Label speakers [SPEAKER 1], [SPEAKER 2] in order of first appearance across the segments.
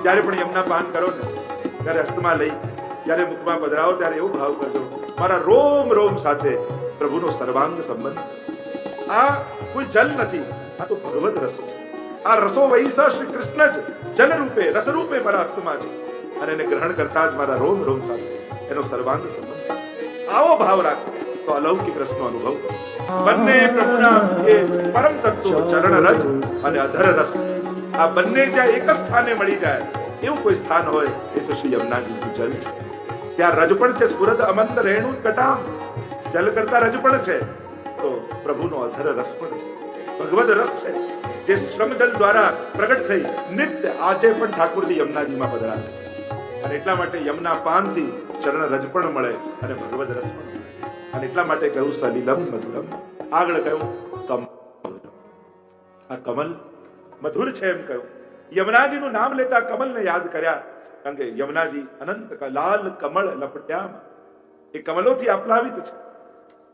[SPEAKER 1] જ્યારે પણ યમના પાન કરો ને ત્યારે હસ્તમાં લઈ જ્યારે મુખમાં પધરાવો ત્યારે એવો ભાવ કરજો, મારા રોમ રોમ સાથે પ્રભુનો સર્વાંગ સંબંધ. આ કોઈ જલ નથી, આ તો ભગવદ રસ છે. આ રસો વૈસા શ્રી કૃષ્ણ જ જલ રૂપે રસ રૂપે મારા હસ્તમાં છે, અને એને ગ્રહણ કરતા જ મારા રોમ રોમ સાથે એનો સર્વાંગ સંબંધ. આવો ભાવ રાખો તો અલૌકિક રસનો અનુભવ કરો. બંને પ્રભુના એ પરમ તત્વો ચરણ રજ અને અધર રસ, આ બંને જ્યાં એક જ સ્થાને મળી જાય એવું કોઈ સ્થાન હોય એ તો શ્રી યમુનાજીનું જલ. ત્યાં રજ પણ છે, સ્ફુરદ અમંત રેણુ કટામ, જલ કરતા રજ પણ છે, તો પ્રભુનો અધર રસ પણ છે, ભગવદ રસ છે, જે શ્રમજલ દ્વારા પ્રગટ થઈ નિત્ય આજે પણ ઠાકોરજી યમુનાજીમાં પધરાવે છે. અને એટલા માટે યમુના પાનથી ચરણ રજ પણ મળે અને ભગવદ રસ પણ મળે. અને એટલા માટે કહ્યું સલિલમ મધુરમ. આગળ કહ્યું કમલ. આ કમલ મધુર છે એમ કહ્યું. યમુનાજીનું નામ લેતા કમલને યાદ કર્યા, કારણ કે યમુનાજી અનંત લાલ કમળ લપટ્યા, એ કમલોથી આપ્લાવિત છે.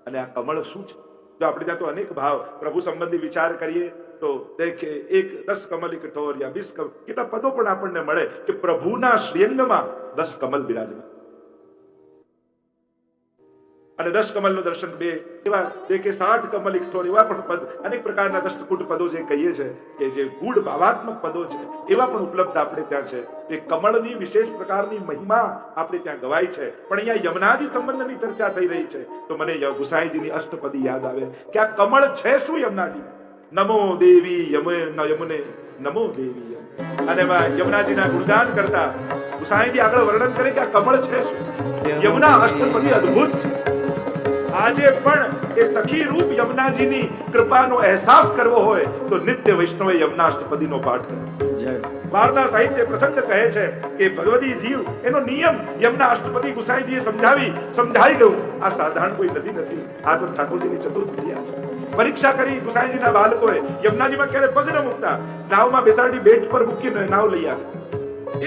[SPEAKER 1] અને આ કમળ શું છે? જો આપણે ત્યાં તો અનેક ભાવ પ્રભુ સંબંધી વિચાર કરીએ તો દેખે એક 10 કમલ કઠોર યા 20 કમલ, કેટલા પદો પણ આપણને મળે કે પ્રભુના શ્રીઅંગમાં 10 કમલ બિરાજમાન અને 10 કમલનું દર્શન બે એવા દેખે 60 કમલ કઠોર, એવા પણ પદ અનેક પ્રકારના દષ્ટકૂટ પદો જે કહીએ છે કે જે ગૂઢ ભાવાત્મક પદો છે એવા પણ ઉપલબ્ધ આપણે ત્યાં છે. એ કમળની વિશેષ પ્રકારની મહિમા આપણે ત્યાં ગવાય છે. પણ અહીંયા યમુનાજી સંબંધની ચર્ચા થઈ રહી છે તો મને ગુસાઈજીની અષ્ટપદી યાદ આવે કે આ કમળ છે શું યમુનાજી? નમો દેવી યમુને નમો દેવી. અને યમુનાજીના ગુણગાન કરતા ગુસાઈજી આગળ વર્ણન કરે કે આ કમળ છે શું? યમુના અષ્ટપદી અદ્ભુત છે. આજે પણ એ સખી રૂપ યમુનાજીની કૃપાનો અહેસાસ કરવો હોય તો નિત્ય વૈષ્ણવે યમુના અષ્ટપદીનો પાઠ કરવો. વાર્તા સાહિત્ય પ્રસંગ કહે છે કે ભગવતી જીવ એનો નિયમ યમુના અષ્ટપદી ગુસાઈજીએ સમજાઈ ગયું. આ સાધારણ કોઈ નદી નથી, આ તો ઠાકોરજીની ચતુર્વિદ્યા છે. પરીક્ષા કરી ગુસાઈજીના બાળકોએ યમુનાજીમાં ક્યારે પગ ન મૂકતા, નાવમાં બેસાડી બેટ પર મૂકીને નાવ લઈ આવે.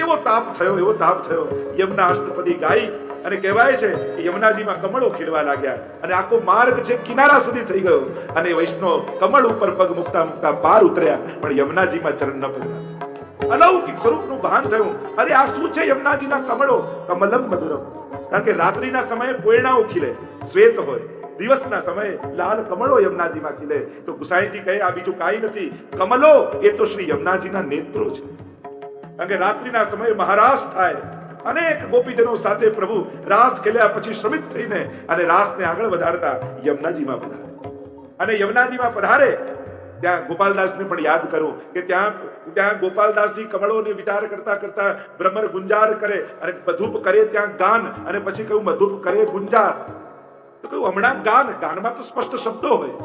[SPEAKER 1] એવો તાપ થયો. યમુના અષ્ટપદી ગાઈ અને કહેવાય છે કે યમુનાજીમાં કમળો ખીલવા લાગ્યા અને આખો માર્ગ છે કિનારા સુધી થઈ ગયો. અને વૈષ્ણવ કમળ ઉપર પગ મૂકતા મૂકતા પાર ઉતર્યા, પણ યમુનાજીમાં ચરણ ન પધરાવ્યા. અલૌકિક સ્વરૂપનું ભાન થયું. અરે આ શું છે યમુનાજીના કમળો? કમલમ મધુરમ. કારણ કે રાત્રિના સમયે કોયણાઓ ખીલે, શ્વેત હોય, દિવસના સમયે લાલ કમળો યમુનાજીમાં ખીલે. તો ગુસાઈજી કહે આ બીજું કાંઈ નથી, કમલો એ તો શ્રી યમુનાજીના નેત્રો છે. કારણ કે રાત્રિના સમયે મહારાસ થાય, અનેક ગોપીજનો સાથે પ્રભુ રાસ ખેલ્યા પછી શ્રમિત થઈને અને રાસને આગળ વધારતા યમુનાજીમાં પધારે. અને યમુનાજીમાં પધારે ત્યાં ગોપાલદાસને પણ યાદ કરું કે ત્યાં ગોપાલદાસજી કમળોને વિચાર કરતા કરતા ભ્રમર ગુંજાર કરે અને મધુપ કરે ત્યાં ગાન, અને પછી કહ્યું મધુપ કરે ગુંજાર. તો કહ્યું હમણાં ગાનમાં તો સ્પષ્ટ શબ્દો હોય,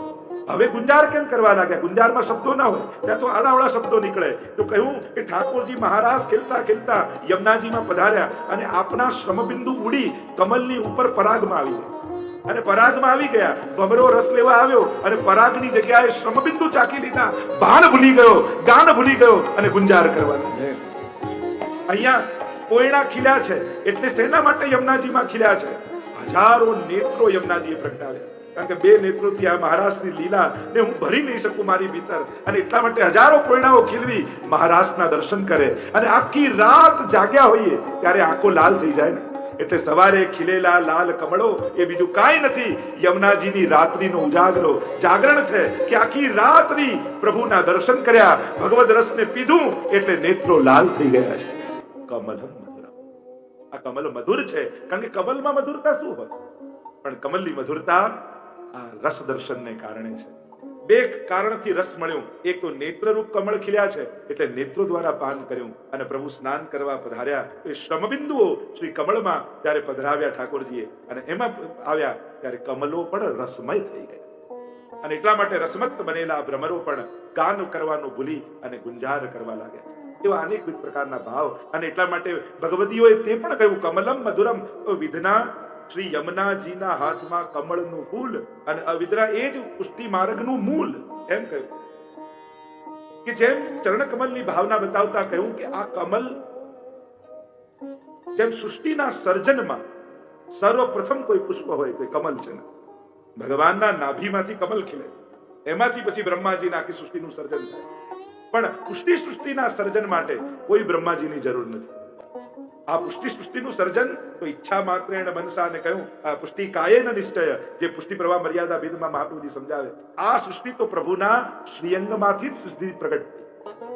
[SPEAKER 1] હવે ગુંજાર કેમ કરવા લાગ્યા? ગુંજારમાં શબ્દો ના હોય, ત્યાં તો આડાવડા શબ્દો નીકળે. તો કહ્યું કે ઠાકોરજી મહારાજ ખેલતા ખેલતા યમુનાજીમાં પધાર્યા અને આપના શ્રમબિંદુ ઉડી કમલની ઉપર પરાગમાં આવી ગયા. અને પરાગમાં આવી ગયા, ભમરો રસ લેવા આવ્યો અને પરાગની જગ્યાએ શ્રમબિંદુ ચાકી લીધા, ભાન ભૂલી ગયો, ગાન ભૂલી ગયો અને ગુંજાર કરવા લાગ્યો. અહીંયા કોયણા ખીલ્યા છે એટલે શેના માટે યમુનાજીમાં ખીલ્યા છે? હજારો નેત્રો યમુનાજીએ પ્રગટાવ્યા. કારણ કે બે નેત્રોથી આ મહારાજની લીલા ને હું ભરી નહીં શકું મારી ભીતર, અને એટલા માટે હજારો કોયણાઓ ખીલવી મહારાજના દર્શન કરે. અને આખી રાત જાગ્યા હોઈએ ત્યારે આંખો લાલ થઈ જાય ને, એટલે સવારે ખીલેલા લાલ કમળો એ બીજું કાંઈ નથી, યમુનાજીની રાત્રિનો ઉજાગરો જાગરણ છે કે આખી રાત્રિ પ્રભુના દર્શન કર્યા, ભગવદ રસને પીધું એટલે નેત્રો લાલ થઈ ગયા છે. કમલમ મધુરમ. આ કમલ મધુર છે કારણ કે કમલમાં મધુરતા શું હોય? પણ કમલની મધુરતા આ રસ દર્શનને કારણે છે. બે કારણથી રસ મળ્યું. એક તો નેત્રરૂપ કમળ ખીલ્યા છે એટલે નેત્રો દ્વારા પાન કર્યું, અને પ્રભુ સ્નાન કરવા પધાર્યા એ શ્રમબિંદુઓ શ્રી કમળમાં ત્યારે પધરાવ્યા ઠાકોરજીએ, અને એમાં આવ્યા ત્યારે કમલો પણ રસમય થઈ ગયા. અને એટલા માટે રસમત બનેલા ભ્રમરો પણ ગાન કરવાનું ભૂલી અને ગુંજાર કરવા લાગ્યા. એવા અનેક પ્રકારના ભાવ. અને એટલા માટે ભગવતીઓએ તે પણ કહ્યું કમલમ મધુરમ. વિધના શ્રી યમુનાજીના હાથમાં કમળનું ફૂલ અને અવિદ્રા એ જ પુષ્ટિ માર્ગનું મૂળ એમ કહ્યું. કે જેમ ચરણ કમલની ભાવના બતાવતા કહ્યું કે આ કમલ જેમ સૃષ્ટિના સર્જનમાં સર્વપ્રથમ કોઈ પુષ્પ હોય તો કમલ છે ને. ભગવાનના નાભીમાંથી કમલ ખીલે, એમાંથી પછી બ્રહ્માજીના આખી સૃષ્ટિનું સર્જન થાય. પણ પુષ્ટિ સૃષ્ટિના સર્જન માટે કોઈ બ્રહ્માજીની જરૂર નથી. આ પુષ્ટિ સૃષ્ટિનું સર્જન તો ઈચ્છા માત્ર એને મનસા ને કહ્યું પુષ્ટિ કાયેન નિશ્ચય, જે પુષ્ટિ પ્રવાહ મર્યાદા ભેદમાં મહાપ્રભુજી સમજાવે. આ સૃષ્ટિ તો પ્રભુના શ્રીઅંગમાંથી જ સૃષ્ટિ પ્રગટ થઈ.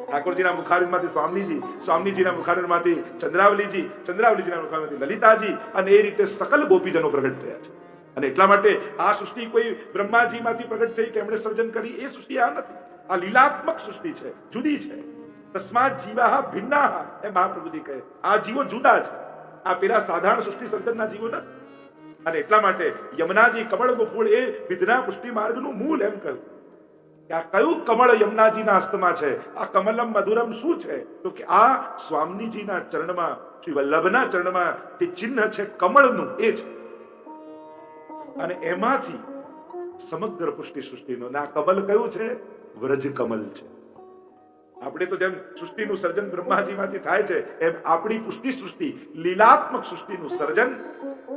[SPEAKER 1] ઠાકોરજીના મુખારવિંદમાંથી સ્વામીજી, સ્વામીજીના મુખારવિંદમાંથી ચંદ્રાવલીજી, ચંદ્રાવલીજીના મુખારવિંદમાંથી લલિતાજી, અને એ રીતે સકલ ગોપીજનો પ્રગટ થયા છે. અને એટલા માટે આ સૃષ્ટિ કોઈ બ્રહ્માજીમાંથી પ્રગટ થઈ કે એમણે સર્જન કરી, એ સૃષ્ટિ આ નથી. આ લીલાત્મક સૃષ્ટિ છે, જુદી છે. તસ્માત જીવાહ ભિન્નાહ, એ મહાપ્રભુજી કહે આ જીવો જુદા છે. આ પેલા સાધારણ સૃષ્ટિ સર્જનના જીવો નથી. અને એટલા માટે યમુનાજી કમળનું ફૂલ એ વિધના પુષ્ટિ માર્ગનું મૂળ એમ કહ્યું. આ કયું કમળ યમુનાજીના હસ્તમાં છે? આ કમલમ મધુરમ શું છે? તો કે આ સ્વામીજીના ચરણમાં, શ્રી વલ્લભના ચરણમાં જે ચિહ્ન છે કમળનું, એ છે. અને એમાંથી સમગ્ર પુષ્ટિ સૃષ્ટિનો, આ કમલ કયું છે? વ્રજ કમલ છે. આપણે તો જેમ સૃષ્ટિનું સર્જન બ્રહ્માજીમાંથી થાય છે, એમ આપણી પુષ્ટિ સૃષ્ટિ, લીલાત્મક સૃષ્ટિનું સર્જન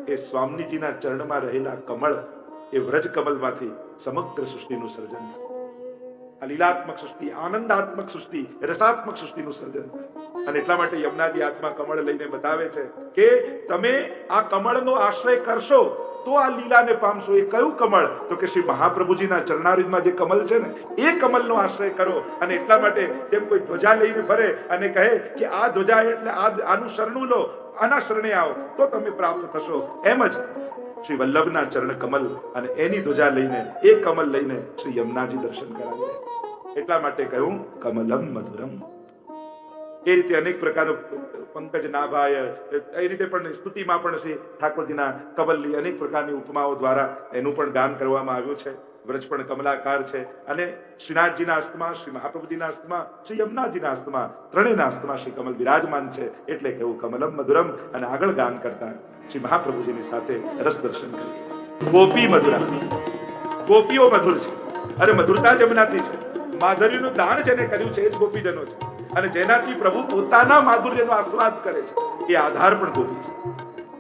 [SPEAKER 1] એ સ્વામીજીના ચરણમાં રહેલા કમળ, એ વ્રજ કમલમાંથી સમગ્ર સૃષ્ટિનું સર્જન. આ લીલાત્મક સૃષ્ટિ, આનંદાત્મક સૃષ્ટિ, રસાત્મક સૃષ્ટિનું સર્જન. અને એટલા માટે યમુનાજી હાથમાં કમળ લઈને બતાવે છે કે તમે આ કમળનો આશ્રય કરશો તો આ લીલાને પામશો. એ કયું કમળ? તો કે શ્રી મહાપ્રભુજીના ચરણારવિંદમાં જે કમલ છે ને, એ કમલનો આશ્રય કરો. અને એટલા માટે જેમ કોઈ ધ્વજા લઈને ફરે અને કહે કે આ ધ્વજા એટલે આનું શરણું લો, આના શરણે આવો તો તમે પ્રાપ્ત થશો, એમ જ શ્રી વલ્લભના ચરણ કમલ અને એની ધ્વજા લઈને, એ કમલ લઈને શ્રી યમુનાજી દર્શન કરાવે. એટલા માટે કહ્યું કમલમ મધુરમ. એ રીતે અનેક પ્રકારનો પંકજ નાભાય, એ રીતે પણ સ્તુતિમાં પણ શ્રી ઠાકોરજીના કમલની અનેક પ્રકારની ઉપમાઓ દ્વારા એનું પણ ગાન કરવામાં આવ્યું છે. વ્રજ પણ કમલાકાર છે. અને શ્રીનાથજીના હસ્તમાં, શ્રી મહાપ્રભુજીના હસ્તમાં, શ્રી યમુનાજીના હસ્તમાં, ત્રણેયના હસ્તમાં શ્રી કમલ વિરાજમાન છે. એટલે કેવું કમલમ મધુરમ. અને આગળ ગાન કરતા શ્રી મહાપ્રભુજીની સાથે રસ દર્શન કરીએ. ગોપી મધુરા, ગોપીઓ મધુર છે અને મધુરતા યમુનાથી છે. માધુર્યનું દાન જેને કર્યું છે એ જ ગોપીજનો છે. અને જેનાથી પ્રભુ પોતાના માધુર્યનો આસ્વાદ કરે છે, એ આધાર પણ ગોપી છે.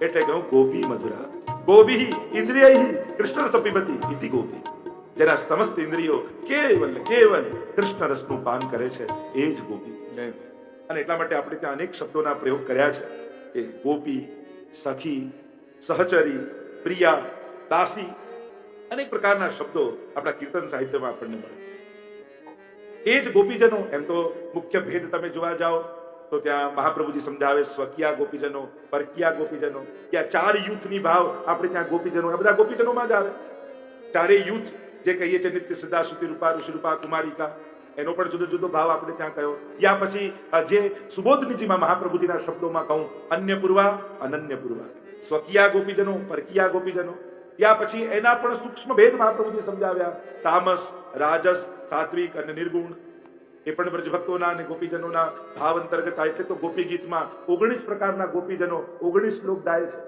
[SPEAKER 1] એટલે કહું ગોપી મધુરા. ગોપી ઇન્દ્રિયૈ કૃષ્ણ સપિબતી ઇતિ ગોપી. જેના સમસ્ત ઇન્દ્રિયો કેવલ કૃષ્ણ રસનું પાન કરે છે, એ જ ગોપી છે. અને એટલા માટે આપણે ત્યાં અનેક શબ્દોના પ્રયોગ કર્યા છે કે ગોપી, સખી, સહચરી, પ્રિયા, દાસી, અનેક પ્રકારના શબ્દો આપણા કીર્તન સાહિત્યમાં આપણને મળે. એ જ ગોપીજનો. એમ તો મુખ્ય ભેદ તમે જોવા જાઓ તો ત્યાં મહાપ્રભુજી સમજાવે સ્વકીયા ગોપીજનો, પરકીયા ગોપીજનો. ત્યાં ચાર યુથની ભાવ આપણે ત્યાં ગોપીજનો, આ બધા ગોપીજનોમાં જ આવે. ચારેય યુથ જે કહીએ છીએ, નિત્ય સિદ્ધા, શ્રુતિ રૂપા, ઋષિ રૂપા, કુમારિકા, એનો પણ જુદો જુદો ભાવ આપણે ત્યાં કહ્યો. યા પછી જે સુબોધનીજીમાં મહાપ્રભુજીના શબ્દોમાં કહું, અન્ય પૂર્વા, અનન્ય પૂર્વા, સ્વકીયા ગોપીજનો, પરકીયા ગોપીજનો. યા પછી એના પણ સૂક્ષ્મ ભેદ મહાપ્રભુજી સમજાવ્યા, તામસ, રાજસ, સાત્વિક અને નિર્ગુણ. એ પણ વ્રજભક્તોના અને ગોપીજનોના ભાવ અંતર્ગત આવે. એટલે તો ગોપી ગીતમાં 19 પ્રકારના ગોપીજનો 19 શ્લોક ગાય છે.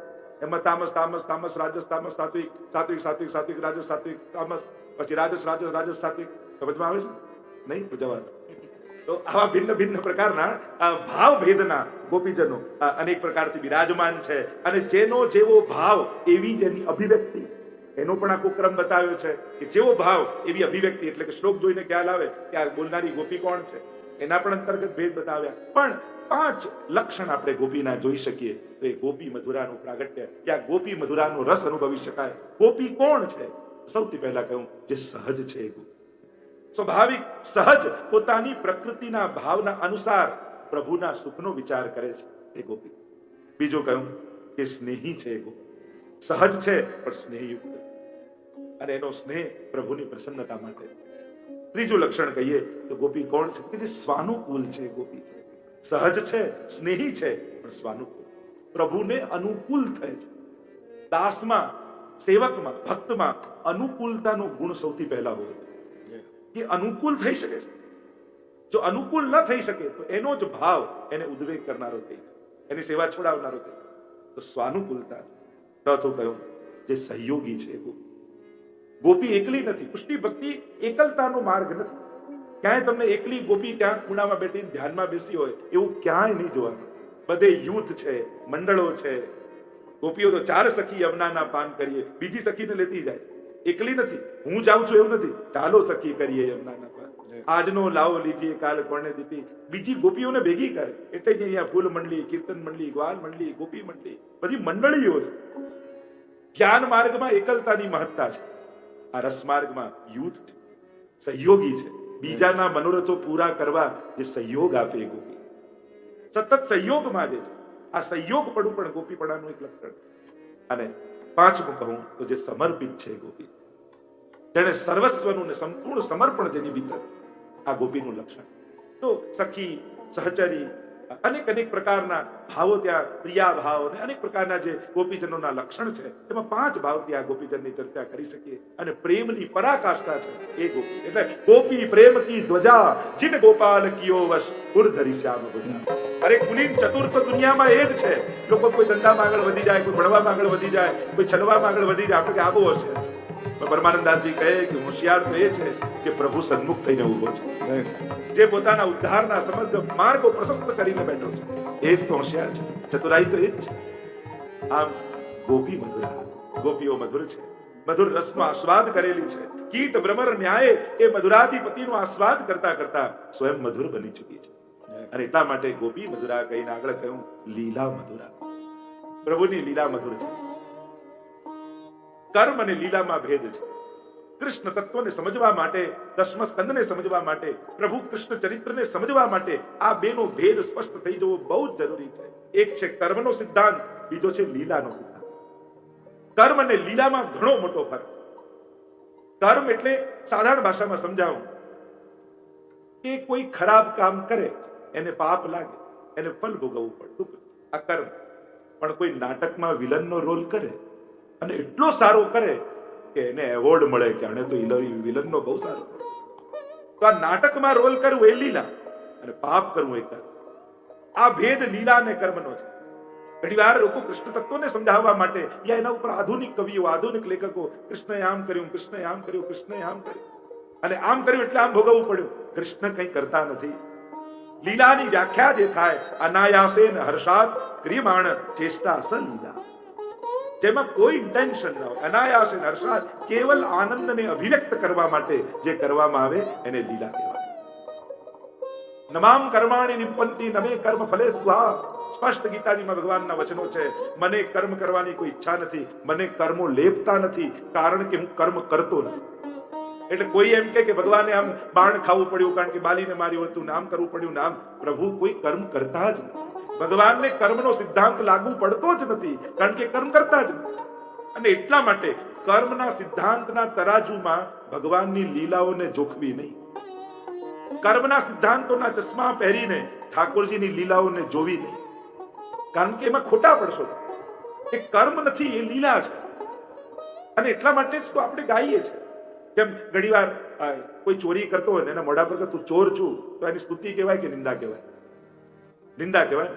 [SPEAKER 1] એમાં તામસ, તામસ, તામસ, રાજસ, તામસ, સાત્વિક, સાત્વિક, સાત્વિક, સાત્વિક, રાજસ, સાત્વિક, તામસ, પછી રાજસ, રાજસ, રાજસ, સાત્વિક. સમજમાં આવે છે? નહીં તો જવા. તો આવા ભિન્ન ભિન્ન પ્રકારના ભાવ ભેદના ગોપીજનો અનેક પ્રકારથી બિરાજમાન છે. અને જેનો જેવો ભાવ એવી જ એની અભિવ્યક્તિ, એનો પણ આખો ક્રમ બતાવ્યો છે કે જેવો ભાવ એવી અભિવ્યક્તિ. એટલે કે શ્લોક જોઈને ખ્યાલ આવે કે આ બોલનારી ગોપી કોણ છે, એના પણ અંતર્ગત ભેદ બતાવ્યા. પણ 5 લક્ષણ આપણે ગોપીના જોઈ શકીએ તો એ ગોપી મધુરાનું પ્રાગટ્ય, કે આ ગોપી મધુરાનો રસ અનુભવી શકાય. ગોપી કોણ છે? સૌથી પહેલા કહું, જે સહજ છે, એ ગોપી સ્વાભાવિક સહજ પોતાની પ્રકૃતિના ભાવના અનુસાર પ્રભુના સુખનો વિચાર કરે છે, એ ગોપી. બીજું કહ્યું કે સ્નેહી છે, એ ગોપી સહજ છે પણ સ્નેહયુક્ત, અને એનો સ્નેહ પ્રભુની પ્રસન્નતા માટે. ત્રીજું લક્ષણ કહીએ તો ગોપી કોણ છે? કે જે સ્વાનુકૂલ છે, ગોપી સહજ છે, સ્નેહી છે પણ સ્વાનુકૂલ, પ્રભુને અનુકૂળ થાય છે. દાસમાં, સેવકમાં, ભક્તમાં અનુકૂળતાનો ગુણ સૌથી પહેલા હોય કે અનુકૂળ થઈ શકે છે. જો અનુકૂળ ન થઈ શકે તો એનો જ ભાવ એને ઉદ્વેગ કરનારો થઈ જાય, એની સેવા છોડાવનારો થઈ જાય. તો સ્વાનુકૂળતા. ચોથું કહ્યું જે સહયોગી છે, ગોપી એકલી નથી. પુષ્ટિ ભક્તિ એકલતાનો માર્ગ નથી. ક્યાંય તમને એકલી ગોપી ત્યાં ખૂણામાં બેઠી ધ્યાનમાં બેસી હોય એવું ક્યાંય નહીં જોવાનું. બધે યુથ છે, મંડળો છે. ગોપીઓ તો 4 સખી યમુનાના પાન કરીએ, બીજી સખીને લેતી જાય, એકલી નથી. હું જાઉં છું એવું નથી, ચાલો સખી કરીએ યમુનાના પાન. આજનો લાવો લીજીએ કાલ કોને દીધી, બીજી ગોપીઓને ભેગી કરે. એટલે જ અહીંયા ફૂલ મંડળી, કીર્તન મંડળી, ગ્વાલ મંડળી, ગોપી મંડળી, બધી મંડળીઓ છે. જ્ઞાન માર્ગમાં એકલતાની મહત્તા છે, આ રસ માર્ગમાં યુથ છે, સહયોગી છે. બીજાના મનોરથો પૂરા કરવા જે સહયોગ આપે ગોપી, સતત સહયોગમાં જે છે, આ સહયોગ પડવું પણ ગોપીપણાનું એક લક્ષણ. અને પાંચમું કહું તો જે સમર્પિત છે ગોપી, જેને સર્વસ્વનું ને સંપૂર્ણ સમર્પણ જેની ભીતર, આ ગોપીનું લક્ષણ. તો સખી, સહચરી, અનેક અનેક પ્રકારના ભાવો ત્યાં, પ્રિયા ભાવ અને અનેક પ્રકારના જે ગોપીજનોના લક્ષણ છે, એમાં 5 ભાવથી આ ગોપીજનની ચર્ચા કરી શકીએ. અને પ્રેમની પરાકાષ્ઠા છે એ ગોપી. એટલે ગોપી પ્રેમ કી ધ્વજા, જિન ગોપાલ કિયો વશ, ઉર્ધરી શ્યામ ગુજા. અરે કુલીન ચતુર્થ દુનિયામાં એ જ છે. લોકો કોઈ ધંધામાં આગળ વધી જાય, કોઈ ભણવામાં આગળ વધી જાય, કોઈ છલવામાં આગળ વધી જાય, આપણે કે આબો હશે. પરમાનંદાસજી કહે કે હોશિયાર તો એ છે કે પ્રભુ સન્મુખ થઈને ઉભો છે, જે પોતાના ઉદ્ધારના સમગ્ર માર્ગો પ્રશસ્ત કરીને બેઠો છે, એ જ તો હોશિયાર છે. ચતુરાઈ તો એ જ છે. આમ ગોપી મધુરા, ગોપીઓ મધુર છે, મધુર રસનો આસ્વાદ કરેલી છે. કીટ ભ્રમર ન્યાય એ મધુરાધિપતિનો આસ્વાદ કરતા કરતા સ્વયં મધુર બની ચૂકી છે. અને એટલા માટે ગોપી મધુરા કહીને આગળ કહ્યું લીલા મધુરા. પ્રભુની લીલા મધુર છે. કર્મ અને લીલામાં ભેદ છે. કૃષ્ણ તત્વને સમજવા માટે, દશમ સ્કંદને સમજવા માટે, પ્રભુ કૃષ્ણ ચરિત્રને સમજવા માટે આ બેનો ભેદ સ્પષ્ટ થઈ જવો બહુ જ જરૂરી છે. એક છે કર્મનો સિદ્ધાંત, બીજો છે લીલાનો સિદ્ધાંત. કર્મ અને લીલામાં ઘણો મોટો ફરક. કર્મ એટલે સાધારણ ભાષામાં સમજાવું કે કોઈ ખરાબ કામ કરે એને પાપ લાગે, એને ફલ ભોગવવું પડે, આ કર્મ. પણ કોઈ નાટકમાં વિલનનો રોલ કરે અને એટલો સારો કરે કે એને એવોર્ડ મળે કે આને તો વિલનનો બહુ સારો, તો આ નાટકમાં રોલ કરવું એ લીલા અને પાપ કરવું એ કર્મ. આ ભેદ લીલા અને કર્મનો છે. ઘણી વાર લોકો કૃષ્ણ તત્વને સમજાવવા માટે યા એના ઉપર આધુનિક કવિઓ, આધુનિક લેખકો કૃષ્ણએ આમ કર્યું, કૃષ્ણએ આમ કર્યું, કૃષ્ણએ આમ કર્યું અને આમ કર્યું એટલે આમ ભોગવવું પડ્યું. કૃષ્ણ કંઈ કરતા નથી. લીલાની વ્યાખ્યા જે થાય અનાયાસેન હર્ષાત ક્રિયમાણ ચેષ્ટા સ લીલા, જેમાં કોઈ ઇન્ટેન્શન ન હોય, અનાયાસેન હર્ષાત, કેવલ આનંદને અભિવ્યક્ત કરવા માટે જે કરવામાં આવે એને લીલા કહેવાય. નમામ કર્માણિ નિપંતિ નમે કર્મ ફલે સ્વાહા. સ્પષ્ટ ગીતાજીમાં ભગવાનના વચનો છે. મને કર્મ કરવાની કોઈ ઈચ્છા નથી, મને કર્મો લેપતા નથી, કારણ કે હું કર્મ કરતો નથી. એટલે કોઈ એમ કે ભગવાને આમ બાણ ખાવું પડ્યું કારણ કે બાલીને માર્યું હતું, નામ કરવું પડ્યું, નામ. પ્રભુ કોઈ કર્મ કરતા જ નથી. ભગવાનને કર્મનો સિદ્ધાંત લાગુ પડતો જ નથી, કારણ કે કર્મ કરતા જ નથી. અને એટલા માટે કર્મના સિદ્ધાંતના તરાજુમાં ભગવાનની લીલાઓને જોખવી નહીં. કર્મના સિદ્ધાંતોના ચશ્મા પહેરીને ઠાકોરજીની લીલાઓને જોવી નહીં, કારણ કે એમાં ખોટા પડશો. એ કર્મ નથી, એ લીલા છે. અને એટલા માટે જ તો આપણે ગાઈએ છીએ. જેમ ઘણી વાર કોઈ ચોરી કરતો હોય ને એના મોઢા પર તું ચોર છું, તો એની સ્તુતિ કહેવાય કે નિંદા કહેવાય? નિંદા કહેવાય.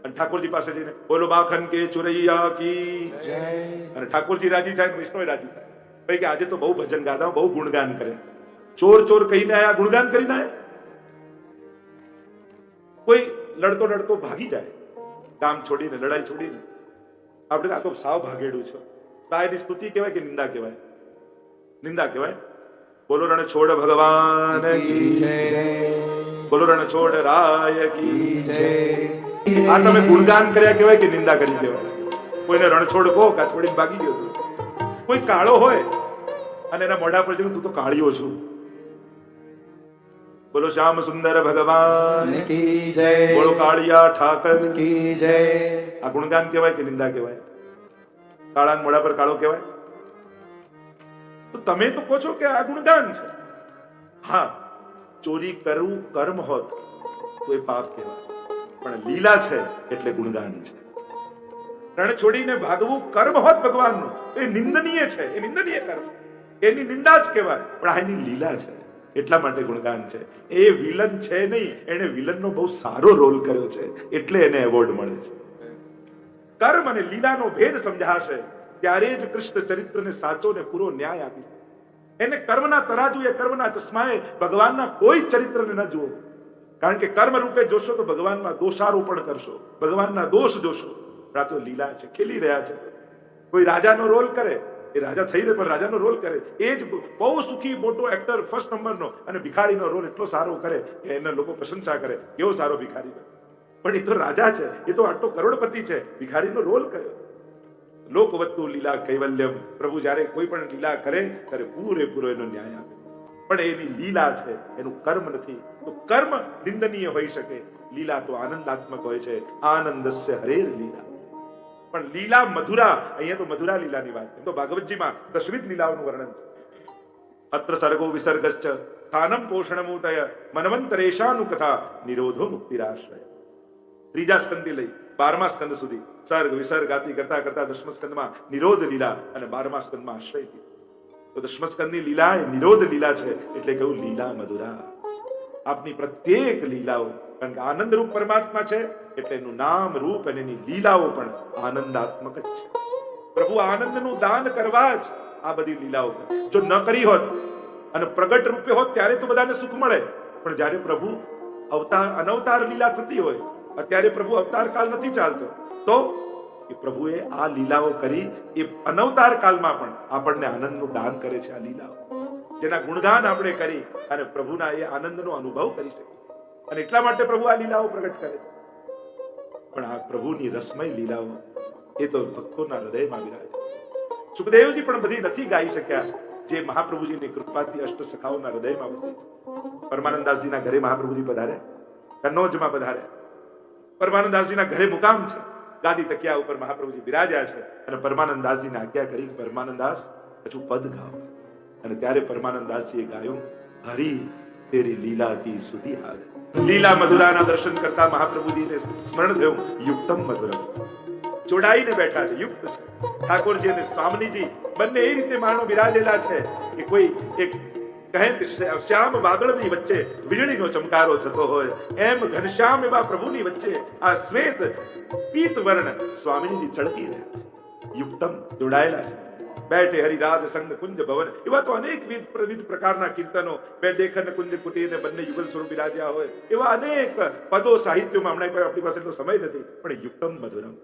[SPEAKER 1] અને ઠાકોરજી પાસે જઈને બોલો માખન કે ચોરૈયા કી જય, અને ઠાકોરજી રાજી થાય, વૈષ્ણવ રાજી થાય. ભાઈ કે આજે તો બહુ ભજન ગાતા, બહુ ગુણગાન કરે. ચોર ચોર કહીને આયા, ગુણગાન કરીને આયા. કોઈ લડતો લડતો ભાગી જાય, કામ છોડીને, લડાઈ છોડીને, આપણે આ તો સાવ ભાગેડું છે, તો એની સ્તુતિ કહેવાય કે નિંદા કહેવાય? નિંદા કહેવાય. બોલો રણ છોડ ભગવાન કી જય, બોલો રણ છોડ રાય કી જય. આ તમે ગુણગાન કર્યા કહેવાય કે નિંદા કરી કહેવાય? કોઈને રણછોડ કહો કા છોડીને ભાગી ગયો. કોઈ કાળો હોય અને એના મોઢા પર તું તો કાળિયો છું, બોલો શ્યામ સુંદર ભગવાન કી જય, બોલો કાળિયા ઠાકર કી જય. આ ગુણગાન કહેવાય કે નિંદા કહેવાય? કાળા મોઢા પર કાળો કહેવાય? તો તમે તો કહો છો કે આ ગુણગાન છે. હા, ચોરી કરવું કર્મ હોત તો એ પાપ કહેવાય, પણ લીલા છે એટલે ગુણગાન છે. રણ છોડીને ભાગવું કર્મ હોત ભગવાનનું, એ નિંદનીય છે, એ નિંદનીય કર્મ, એની નિંદા જ કહેવાય. પણ આ એની લીલા છે, એટલા માટે ગુણગાન છે. એ વિલન છે નહીં, એને વિલનનો બહુ સારો રોલ કર્યો છે, એટલે એને એવોર્ડ મળે છે. કર્મ અને લીલાનો ભેદ સમજાશે ત્યારે જ કૃષ્ણ ચરિત્રને સાચો ને પૂરો ન્યાય આપી. એને કર્મના તરાજુ, એ કર્મના ચશ્માએ ભગવાનના કોઈ ચરિત્રને ન જુઓ, કારણ કે કર્મ રૂપે જોશો તો ભગવાનમાં દોષારોપણ કરશો, ભગવાનના દોષ જોશો. આ તો લીલા છે, ખેલી રહ્યા છે. કોઈ રાજાનો રોલ કરે એ રાજા થઈને પણ રાજાનો રોલ કરે. એ જ બહુ સુખી મોટો એક્ટર ફર્સ્ટ નંબરનો અને ભિખારીનો રોલ એટલો સારો કરે કે એના લોકો પ્રશંસા કરે, કેવો સારો ભિખારી. પણ એ તો રાજા છે, એ તો આટલો કરોડપતિ છે, ભિખારીનો રોલ કર્યો. લોકવત્તુ લીલા કૈવલ્યમ. પ્રભુ જ્યારે કોઈ પણ લીલા કરે ત્યારે પૂરેપૂરો એનો ન્યાય આપે. પણ એની લીલા છે, એનું કર્મ નથી. તો કર્મ નિંદનીય હોઈ શકે, લીલા તો આનંદાત્મક હોય છે. આનંદસ્ય હરેર લીલા. પણ લીલા મધુરા, અહીંયા તો મધુરા લીલાની વાત. એમ તો ભાગવતજીમાં દશવિધ લીલાઓનું વર્ણન છે. અત્ર સર્ગો વિસર્ગશ્ચ સ્થાનમ પોષણમૂતય મનવંતરેશાનુ કથા નિરોધો મુક્તિરાશ્રય. ત્રીજા સ્કંદથી લઈ 12મા સ્કંદ સુધી સર્ગ વિસર્ગ આદિ કરતા કરતા દશમ સ્કંદમાં નિરોધ લીલા અને 12મા સ્કંદમાં આશ્રય લીલા. તો દશમ સ્કંદની લીલા એ નિરોધ લીલા છે, એટલે કહ્યું લીલા મધુરા. આપની પ્રત્યેક લીલાઓ, કારણ કે આનંદ રૂપ પરમાત્મા છે એટલે એનું નામ રૂપ અને એની લીલાઓ પણ આનંદાત્મક જ છે. પ્રભુ આનંદનું દાન કરવા જ આ બધી લીલાઓ કરે. જો ન કરી હોત અને પ્રગટ રૂપે હોત ત્યારે તો બધાને સુખ મળે. પણ જ્યારે પ્રભુ અનવતાર લીલા થતી હોય, અત્યારે પ્રભુ અવતાર કાળ નથી ચાલતો, તો એ પ્રભુએ આ લીલાઓ કરી. એ અનવતાર કાળમાં પણ આપણને આનંદનું દાન કરે છે. આ લીલાઓ જેના ગુણગાન આપણે કરી અને પ્રભુના એ આનંદનો અનુભવ કરી શકીએ. અને એટલા માટે પ્રભુ આ લીલાઓ પ્રગટ કરે છે. પણ આ પ્રભુની રસમય લીલાઓ એ તો ભક્તોના હૃદયમાં વિરાજે. સુખદેવજી પણ બધી નથી ગાઈ શક્યા જે મહાપ્રભુજીની કૃપાથી અષ્ટ સખાઓના હૃદયમાં વસે છે. પરમાનંદાસજીના ઘરે મહાપ્રભુજી પધાર્યા, કન્નોજમાં પધાર્યા. પરમાનંદાસજીના ઘરે મુકામ છે, ગાદી તકિયા ઉપર મહાપ્રભુજી બિરાજ્યા છે. અને પરમાનંદાસજીને આજ્ઞા કરી કે પરમાનંદાસ હજુ પદ ગાઓ. અને ત્યારે પરમાનંદાસજીએ ગાયું, હરી તેરી લીલા કી સુધી હાલ. લીલા મધુરાના દર્શન કરતા મહાપ્રભુજીને સ્મરણ થયું, યુક્તમ મધુરમ. જોડાઈને બેઠા છે, યુક્ત છે. ઠાકોરજી અને સ્વામીજી બંને એ રીતે માનો બિરાજેલા છે કે કોઈ એક કહે શ્યામ વાદળની વચ્ચે વીજળીનો ચમકારો થતો હોય એમ ઘનશ્યામ એવા પ્રભુની વચ્ચે આ શ્વેત પીત વર્ણ સ્વામીજી ચળકી રહ્યા છે. યુક્તમ, જોડાયેલા છે. બેઠે હરિરાજ સંગ કુંજ ભવન. એવા તો અનેક વિવિધ પ્રકારના કીર્તનો, બે દેખન કુંજ કુટીરને બંને યુગલ સ્વરૂપ બિરાજ્યા હોય એવા અનેક પદો સાહિત્યમાં હમણાં આપણી પાસે એટલો સમય નથી. પણ યુક્તમ મધુરમ,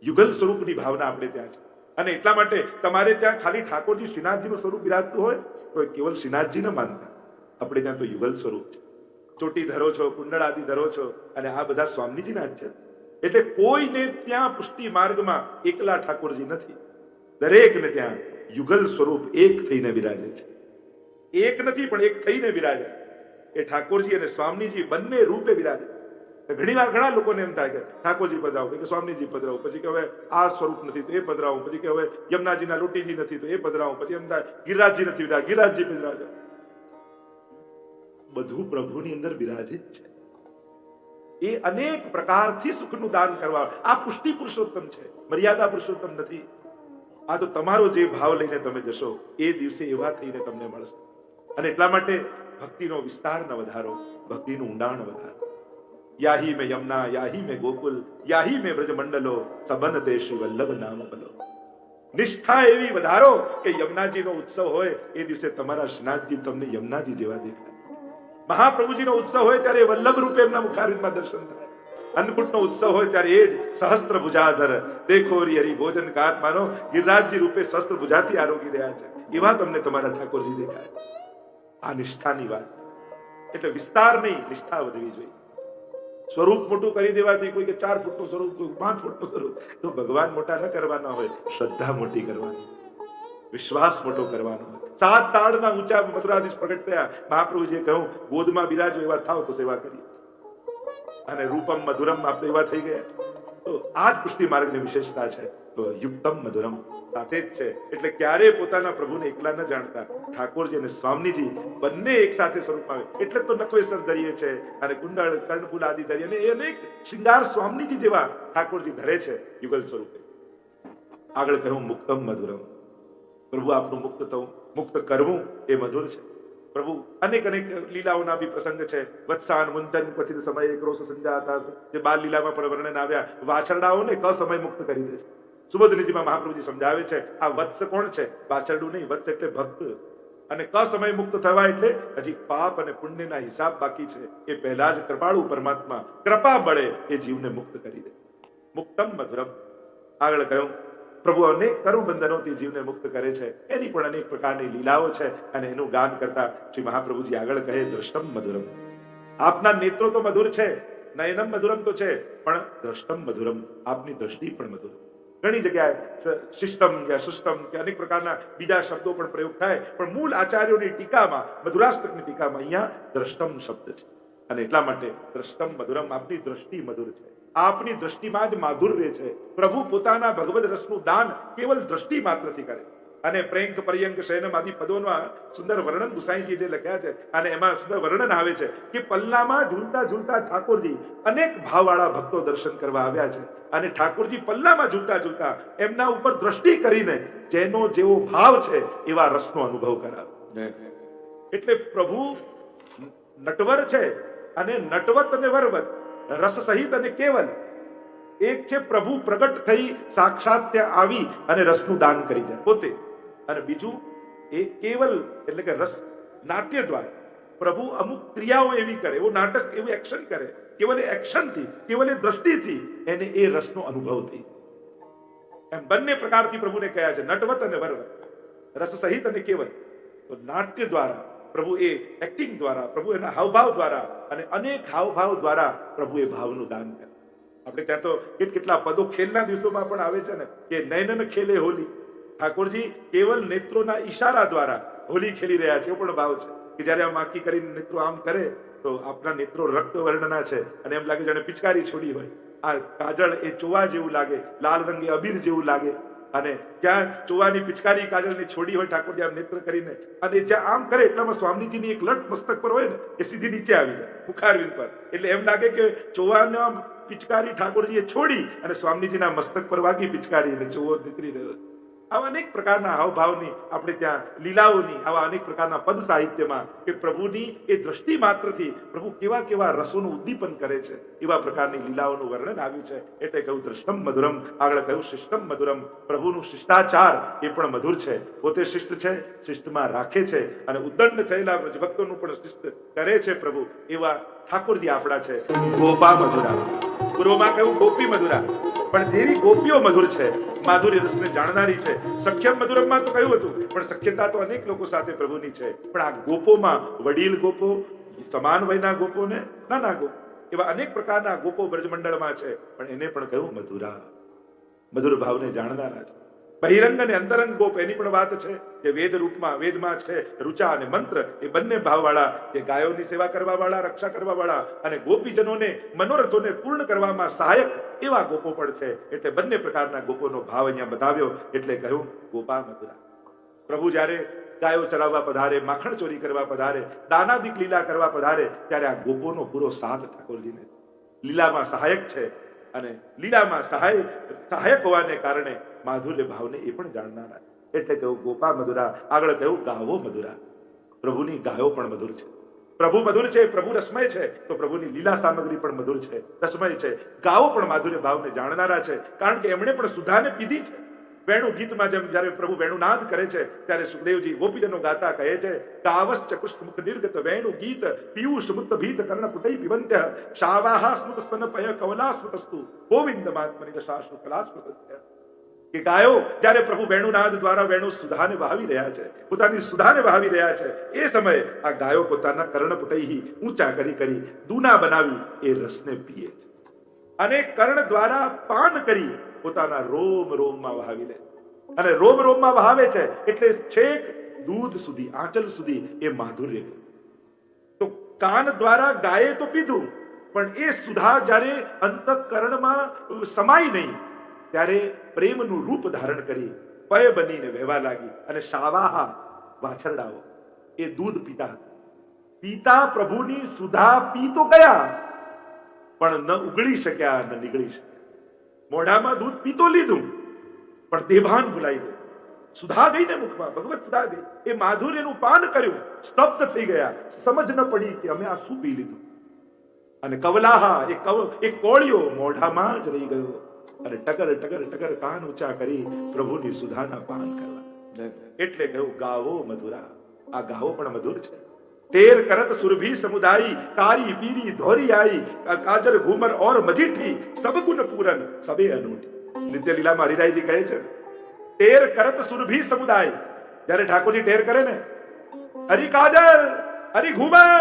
[SPEAKER 1] યુગલ સ્વરૂપની ભાવના આપણે ત્યાં છે. અને એટલા માટે તમારે ત્યાં ખાલી ઠાકોરજી શ્રીનાથજીનું સ્વરૂપ બિરાજતું હોય તો કેવલ શ્રીનાથજી ન માનતા, આપણે ત્યાં તો યુગલ સ્વરૂપ છે. ચોટી ધરો છો, કુંડળ આદિ ધરો છો, અને આ બધા સ્વામીજીના જ છે. એટલે કોઈને ત્યાં પુષ્ટિ માર્ગમાં એકલા ઠાકોરજી નથી. દરેકને ત્યાં યુગલ સ્વરૂપ એક થઈને બિરાજે છે. એક નથી પણ એક થઈને બિરાજે. એ ઠાકોરજી અને સ્વામીજી બંને રૂપે બિરાજે. ઘણી વાર ઘણા લોકોને એમ થાય કે ઠાકોરજી પધરાવો, કે સ્વામીજી પધરાવો, પછી કે હવે આ સ્વરૂપ નથી તો એ પધરાવો, પછી કે હવે યમુનાજીના લોટીજી નથી તો એ પધરાવો, પછી એમ થાય ગિરિરાજજી નથી બિરાજ, ગિરિરાજજી પધરાવજો. બધું પ્રભુની અંદર બિરાજિત છે. એ અનેક પ્રકારથી સુખનું દાન કરવા. આ પુષ્ટિ પુરુષોત્તમ છે, મર્યાદા પુરુષોત્તમ નથી. આ તો તમારો જે ભાવ લઈને તમે જશો એ દિવસે એવા થઈને તમને મળશે. અને એટલા માટે ભક્તિનો વિસ્તાર ન વધારો, ભક્તિનું ઊંડાણ વધારો. યાહી મેં યમુના, યાહી મેં ગોકુલ, યાહી મેં બ્રજમંડલો, સબન તે શ્રી વલ્લભ નામ બલો. નિષ્ઠા એવી વધારો કે યમુનાજીનો ઉત્સવ હોય એ દિવસે તમારા શ્રીનાથજી તમને યમુનાજી જેવા દેખાય. મહાપ્રભુજીનો ઉત્સવ હોય ત્યારે વલ્લભ રૂપે એમના મુખારવિંદમાં દર્શન થાય. અન્નકૂટનો ઉત્સવ હોય ત્યારે એ જ સહસ્ત્ર ભુજાધર દેખો હરિ ભોજન કા માનો ગિરિરાજજી રૂપે સહસ્ત્ર ભુજાથી આરોગી રહ્યા છે. એવા તમને તમારા ઠાકોરજી દેખાય. આ નિષ્ઠાની વાત. એટલે વિસ્તાર નહીં, નિષ્ઠા વધવી જોઈએ. સ્વરૂપ મોટું કરી દેવાથી કોઈ કે 4 ફૂટનું સ્વરૂપ, કોઈ 5 ફૂટનું સ્વરૂપ, તો ભગવાન મોટા ન કરવાના હોય, શ્રદ્ધા મોટી કરવાની, વિશ્વાસ મોટો કરવાનો હોય. 7 તાળના ઊંચા મથુરાધીશ પ્રગટ થયા. મહાપ્રભુજીએ કહ્યું ગોદમાં બિરાજો એવા થાવ તો સેવા કરીએ. અને રૂપમ મધુરમ આપણે એવા થઈ ગયા. તો આ જ પુષ્ટિ માર્ગની વિશેષતા છે. તો યુક્તમ મધુરમ સાથે જ છે. એટલે ક્યારે પોતાના પ્રભુને એકલા ન જાણતા. ઠાકોરજી અને સ્વામીજી બંને એક સાથે સ્વરૂપમાં આવે. એટલે તો નખવેસર ધરીએ છે અને કુંડળ કર્ણફૂલ આદિ ધરીએ, અને એ અનેક શૃંગાર સ્વામીજી જેવા ઠાકોરજી ધરે છે યુગલ સ્વરૂપે. આગળ કહ્યું મુક્તમ મધુરમ. પ્રભુ આપનું મુક્ત થવું, મુક્ત કરવું એ મધુર છે. પ્રભુ અનેક લીલાઓના બી પ્રસંગ છે. વત્સાન મુંચન પછી સમય ક્રોશ સંજાતા, જે બાલ લીલામાં પણ વર્ણન આવ્યા. વાછરડાઓને ક સમય મુક્ત કરી દે છે. સુબોધનીજીમાં મહાપ્રભુજી સમજાવે છે આ વત્સ કોણ છે? વાછરડું નહીં, વત્સ એટલે ભક્ત. અને ક સમય મુક્ત થવા એટલે હજી પાપ અને પુણ્યના હિસાબ બાકી છે. એ પહેલા જ કૃપાળુ પરમાત્મા કૃપા બળે એ જીવને મુક્ત કરી દે. મુક્તમ મધુરમ. આગળ કહ્યું પ્રભુ અનેક કર્મ બંધનોથી જીવને મુક્ત કરે છે, એની પણ અનેક પ્રકારની લીલાઓ છે. અને એનું ગાન કરતા શ્રી મહાપ્રભુજી આગળ કહે, દ્રષ્ટમ મધુરમ. આપના નેત્રો તો મધુર છે, નયનમ મધુરમ તો છે, પણ દ્રષ્ટમ મધુરમ, આપની દ્રષ્ટિ પણ મધુર. ઘણી જગ્યાએ શિષ્ટમ કે સુષ્ટમ કે અનેક પ્રકારના બીજા શબ્દો પણ પ્રયોગ થાય, પણ મૂળ આચાર્યોની ટીકામાં, મધુરાષ્ટકની ટીકામાં અહીંયા દ્રષ્ટમ શબ્દ છે. અને એટલા માટે દ્રષ્ટમ મધુરમ, આપની દ્રષ્ટિ મધુર છે, આપની દ્રષ્ટિમાં જ માધુર્ય છે. પ્રભુ પોતાના ભગવદ રસનું દાન કેવલ દ્રષ્ટિ માત્રથી કરે. અને પ્રેંક પર્યંક શયનમ આદિ પદોમાં સુંદર વર્ણન ગુસાઈજીએ લખ્યા છે. અને એમાં સુંદર વર્ણન આવે છે કે પલ્લામાં ઝૂલતા ઝૂલતા ઠાકોરજી અનેક ભાવવાળા ભક્તો દર્શન કરવા આવ્યા છે. અને ઠાકોરજી પલ્લામાં ઝૂલતા ઝૂલતા એમના ઉપર દ્રષ્ટિ કરીને જેનો જેવો ભાવ છે એવા રસનો અનુભવ કરાવે. એટલે પ્રભુ નટવર છે, અને નટવત અને વરવત, રસ સહિત અને કેવલ. એક છે પ્રભુ પ્રગટ થઈ સાક્ષાત ત્યાં આવી અને રસનું દાન કરી જાય પોતે, અને બીજું એ કેવલ એટલે કે રસ નાટ્ય દ્વારા પ્રભુ અમુક ક્રિયાઓ એવી કરે, એવું નાટક, એવું એક્શન કરે, કેવલ એ એક્શનથી, કેવલ એ દ્રષ્ટિથી એને એ રસનો અનુભવ થઈ. એમ બંને પ્રકારથી પ્રભુને કહ્યા છે, નટવત અને વરવત, રસ સહિત અને કેવલ. તો નાટ્ય દ્વારા પ્રભુ એ એક્ટિંગ દ્વારા, પ્રભુ એના હાવભાવ દ્વારા અને અનેક હાવભાવ દ્વારા પ્રભુ એ ભાવનું દાન કરે. આપણે ત્યાં તો કેટલા પદો ખેલના દિવસોમાં પણ આવે છે ને, કે નયનન ખેલે હોલી. ઠાકોરજી કેવલ નેત્રોના ઈશારા દ્વારા હોલી ખેલી રહ્યા છે, એવો પણ ભાવ છે કે જયારે આમ આંકી કરીને નેત્રો આમ કરે તો આપના નેત્રો રક્ત વર્ણના છે, અને એમ લાગે જાણે પિચકારી છોડી હોય. આ કાજળ એ ચોવા જેવું લાગે, લાલ રંગે અબીર જેવું લાગે. અને જ્યાં ચોવાની પિચકારી કાજળની છોડી હોય ઠાકોરજી આમ નેત્ર કરીને, અને જ્યાં આમ કરે એટલામાં સ્વામીજીની એક લટ મસ્તક પર હોય ને, એ સીધી નીચે આવી જાય મુખારવિંદ પર. એટલે એમ લાગે કે ચોવાના પિચકારી ઠાકોરજીએ છોડી અને સ્વામીજીના મસ્તક પર વાગી પિચકારી, અને ચોવો નીકળી રહ્યો. આવા અનેક પ્રકારના હાવભાવની આપણે ત્યાં લીલાઓની, આવા અનેક પ્રકારના પદ સાહિત્યમાં કે પ્રભુની એ દ્રષ્ટિ માત્રથી પ્રભુ કેવા કેવા રસોનું ઉદ્દીપન કરે છે, એવા પ્રકારની લીલાઓનું વર્ણન આવ્યું છે. એટલે કહ્યું દ્રષ્ટમ મધુરમ, આગળ કહ્યું શિષ્ટમ મધુરમ. પ્રભુનું શિષ્ટાચાર એ પણ મધુર છે, પોતે શિષ્ટ છે, શિષ્ટમાં રાખે છે, અને ઉદ્દંડ થયેલા વ્રજભક્તોનું પણ શિષ્ટ કરે છે પ્રભુ. એવા ઠાકોરજી આપણા છે. ગોપા મધુરા, પૂર્વમાં કહ્યું ગોપી મધુરા, પણ જેવી ગોપીઓ મધુર છે, માધુર્ય રસને જાણનારી છે. સખ્યમ મધુરમમાં તો કહ્યું હતું, પણ સખ્યતા તો અનેક લોકો સાથે પ્રભુની છે. પણ આ ગોપોમાં વડીલ ગોપો, સમાન વયના ગોપો ને નાના ગોપો, એવા અનેક પ્રકારના ગોપો બ્રજમંડળમાં છે. પણ એને પણ કહ્યું મધુરા, મધુર ભાવને જાણનારા છે. બહિરંગ અને અંતરંગ ગોપ, એની પણ વાત છે જે વેદ રૂપમાં, વેદમાં છે રુચા અને મંત્ર, એ બંને ભાવવાળા, જે ગાયોની સેવા કરવા વાળા, રક્ષા કરવા વાળા, અને ગોપીજનોને મનોરથોને પૂર્ણ કરવામાં સહાયક એવા ગોપો પણ છે. એટલે બંને પ્રકારના ગોપોનો ભાવ અહીંયા બતાવ્યો. એટલે કહ્યું ગોપા મધુરા. પ્રભુ જયારે ગાયો ચરાવવા પધારે, માખણ ચોરી કરવા પધારે, દાનાદિક લીલા કરવા પધારે, ત્યારે આ ગોપોનો પૂરો સાથ ઠાકોરજીને લીલામાં સહાયક છે. અને લીલામાં સહાયક હોવાને કારણે માધુર્ય ભાવને એ પણ જાણનારા. એટલે કહ્યું ગોપા મધુરા. આગળ કહ્યું ગાવો મધુરા. પ્રભુની ગાયો પણ મધુર છે. પ્રભુ મધુર છે, પ્રભુ રસમય છે, તો પ્રભુની લીલા સામગ્રી પણ મધુર છે, રસમય છે. ગાવો પણ માધુર્ય ભાવને જાણનારા છે, કારણ કે એમણે પણ સુધાને પીધી છે. વેણુ ગીતમાં જેમ જયારે પ્રભુ વેણુનાદ કરે છે, ત્યારે સુખદેવજી ગોપીજનો ગાતા કહે છે, કાવશ્ચ કૃષ્ણ મુખ નિર્ગત વેણુ ગીત પિયુષ મુક્ત ભીત કર્ણ પુટૈ પિબંત્ય શાવાહા સ્મૃત સ્તન પય કવલા સ્મૃતસ્તુ ગોવિંદમાત્મનિ દશાશ્રુ કલાસ્મૃતસ્ય. કે ગાયો જ્યારે પ્રભુ વેણુનાદ દ્વારા વેણુ સુધાને વહાવી રહ્યા છે, પોતાની સુધાને વહાવી રહ્યા છે, એ સમયે આ ગાયો પોતાના કર્ણ પુટૈહી ઊંચા કરી કરી દૂના બનાવી એ રસને પીએ છે. અને કર્ણ દ્વારા પાન કરી પોતાના રોમ રોમમાં વહાવી લે, અને રોમ રોમમાં વહાવે છે એટલે છેક દૂધ સુધી, આંચલ સુધી એ માધુર્ય. તો કાન દ્વારા ગાયે તો પીધું, પણ એ સુધા જ્યારે અંતઃકરણમાં સમાય નહીં, ત્યારે પ્રેમનું રૂપ ધારણ કરી પય બનીને વહેવા લાગી. અને શાવાહા વાછરડાઓ એ દૂધ પીતા પીતા પ્રભુની સુધા પી તો ગયા, પણ ન ઉગળી શક્યા, ન નીકળી શક્યા. મોઢામાં દૂધ પીતો લીધું, પણ દેભાન ભૂલાઈ ગયું. સુધા ગઈ ને મુખમાં, ભગવત સુધા ગઈ. એ માધુર્યનું પાન કર્યું, સ્તબ્ધ થઈ ગયા, સમજ ન પડી કે અમે આ શું પી લીધું. અને કવલાહા એ કોળિયો મોઢામાં જ રહી ગયો, અને ટગર ટગર ટગર કાન ઊંચા કરી પ્રભુની સુધાના પાન કરવા. એટલે કહ્યું ગાવો મધુરા. આ ગાવો પણ મધુર છે. તેર કરત સુરભી સમુદાયી, કારી પીરી ધોરી આઈ, કાજર ઘુમર ઓર મજીઠી, સબ ગુણ પૂરન સબે અનૂઠી. નિત્ય લીલામાં હરિરાયજી કહે છે ટેર કરત સુરભી સમુદાય. જ્યારે ઠાકોરજી ટેર કરે ને, હરિ કાજલ, હરિ ઘુમર,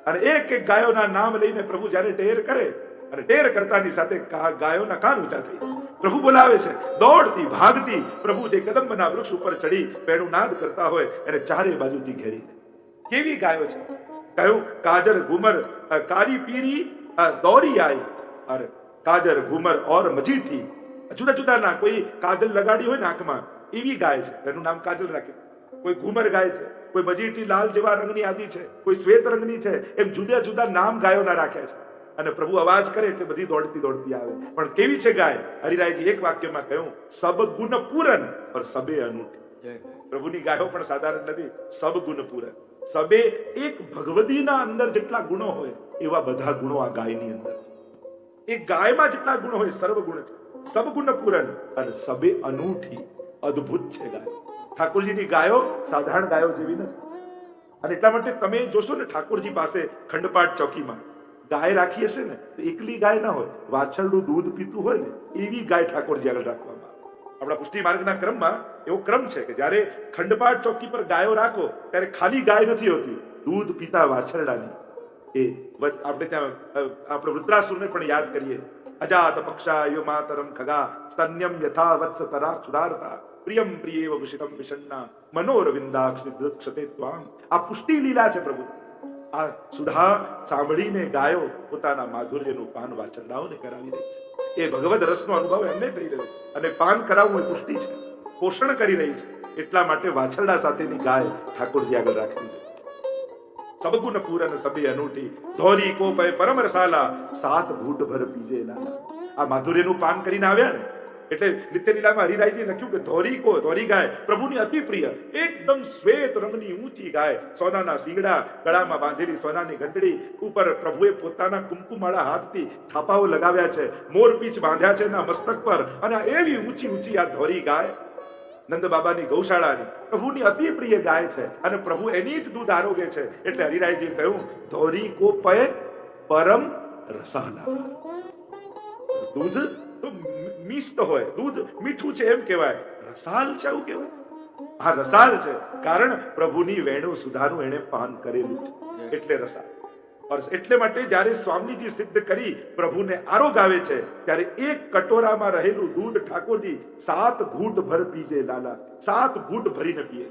[SPEAKER 1] અને એક એક ગાયોના નામ લઈને પ્રભુ જ્યારે ટેર કરે, અને ટેર કરતાની સાથે ગાયોના કાન ઊંચા થઈ જાય. પ્રભુ બોલાવે છે, દોડતી ભાગતી પ્રભુ જે કદંબના વૃક્ષ ઉપર ચડી પેણું નાદ કરતા હોય એને ચારે બાજુથી ઘેરી. કેવી ગાયો છે! કહ્યું કાજર ઘુમર કારી પીરી દોરી આઈ, અરે કાજર ઘુમર ઓર મજીઠી. જુદા જુદા ના, કોઈ કાજલ લગાડી હોય નાકમાં એવી ગાય છે, એનું નામ કાજલ રાખે. કોઈ ઘુમર ગાય છે, કોઈ મજીઠી લાલ જેવા રંગની આદિ છે, કોઈ શ્વેત રંગની છે. એમ જુદા જુદા નામ ગાયોના રાખ્યા છે. અને પ્રભુ અવાજ કરે એટલે બધી દોડતી દોડતી આવે. પણ કેવી છે ગાય? હરિરાયજી એક વાક્યમાં કહ્યું, સબ ગુણ પૂરન પર સબે અનૂઠી. પ્રભુની ગાયો પણ સાધારણ નથી, સબ ગુણ પૂરન. સબે એક ભગવદીના અંદર જેટલા ગુણો હોય એવા બધા ગુણો આ ગાયની અંદર છે. એ ગાયમાં જેટલા ગુણો હોય સર્વ ગુણ છે. સબ ગુણ પૂરન અને સબે અનૂઠી, અદ્ભુત છે ગાય. ઠાકોરજીની ગાયો સાધારણ ગાયો જેવી નથી. અને એટલા માટે તમે જોશો ને ઠાકોરજી પાસે ખંડપાટ ચોકીમાં ગાય રાખી હશે ને, તો એકલી ગાય ના હોય, વાછરડું દૂધ પીતું હોય ને એવી ગાય ઠાકોરજી આગળ રાખવામાં આવે. આપણા પુષ્ટિ માર્ગના ક્રમમાં એવો ક્રમ છે કે જ્યારે ખંડપાટ ચોકી પર ગાયો રાખો ત્યારે ખાલી ગાય નથી હોતી, દૂધ પીતા વાછરડાની. એ આપણે ત્યાં આપણે વૃત્રાસુરને પણ યાદ કરીએ. અજાત પક્ષાયો માતરમ ખગા સ્તન્યમ યથા વત્સ તરા સુધારતા પ્રિયમ પ્રિયેવ વિષિતમ વિષન્ના મનોરવિંદાક્ષિ દક્ષતે ત્વામ. આ પુષ્ટિ લીલા છે પ્રભુ. આ સુધા સાંભળીને ગાયો પોતાના માધુર્યનું પાન વાછરડાઓને કરાવી રહી છે. એ ભગવદ રસનો અનુભવ એમને થઈ રહ્યો છે. અને પાન કરાવવું એ પુષ્ટિ છે, પોષણ કરી રહી છે. એટલા માટે વાછરડા સાથેની ગાય ઠાકોરજી આગળ રાખી છે. સબગુણ પૂરન સબે અનૂઠી, ધોરી કો પય પરમ રસાલા, સાત ઘૂંટ ભર પીજે લાલા. આ માધુર્યનું પાન કરીને આવ્યા ને એટલે નિત્ય લીલામાં હરિરાયજી લખ્યું કે ધોરી કો, ધોરી ગાય પ્રભુની અતિ પ્રિય, એકદમ શ્વેત રંગની ઊંચી ગાય, સોનાના શીંગડા, ગળામાં બાંધેલી સોનાની ઘંટડી, ઉપર પ્રભુએ પોતાના કુમકુમાળા હાથથી થાપાઓ લગાવ્યા છે, મોરપીંછ બાંધ્યા છે એના મસ્તક પર. અને એવી ઊંચી ઊંચી આ ધોરી ગાય નંદ બાબાની ગૌશાળાની પ્રભુની અતિ પ્રિય ગાય છે. અને પ્રભુ એની જ દૂધ આરોગે છે. એટલે હરિરાયજી કહ્યું, ધોરી કો પય પરમ રસાલા. દૂધ તો મિષ્ટ હોય, દૂધ મીઠું છે એમ કહેવાય, રસાલ છે એવું કહેવાય. આ રસાલ છે કારણ પ્રભુની વેણુ સુધાનું એને પાન કરેલું છે એટલે રસાલ. એટલે માટે જ્યારે સ્વામીજી સિદ્ધ કરી પ્રભુને આરોગ આવે છે ત્યારે એક કટોરામાં રહેલું દૂધ ઠાકોરજી 7 ઘૂંટ ભર પીજે લાલા. 7 ઘૂંટ ભરીને પીએ.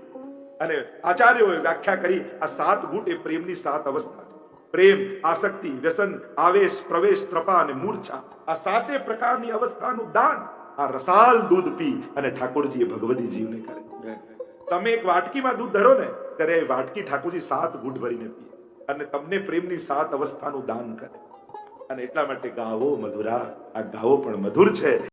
[SPEAKER 1] અને આચાર્યોએ વ્યાખ્યા કરી આ 7 ઘૂંટ એ પ્રેમની 7 અવસ્થા છે. પ્રેમ, આસક્તિ, વ્યસન, આવેશ, પ્રવેશ, ત્રપા અને મૂર્છા, આ 7 પ્રકારની અવસ્થાનું દાન આ રસાલ દૂધ પી અને ઠાકોરજીએ ભગવદી જીવને કરે. તમે એક વાટકીમાં દૂધ ધરો ને ત્યારે એ વાટકી ઠાકોરજી 7 ઘૂંટ ભરીને પીએ અને તમને પ્રેમની 7 અવસ્થાનું દાન કરે. અને એટલા માટે ગાવો મધુરા, આ ગાવો પણ મધુર છે.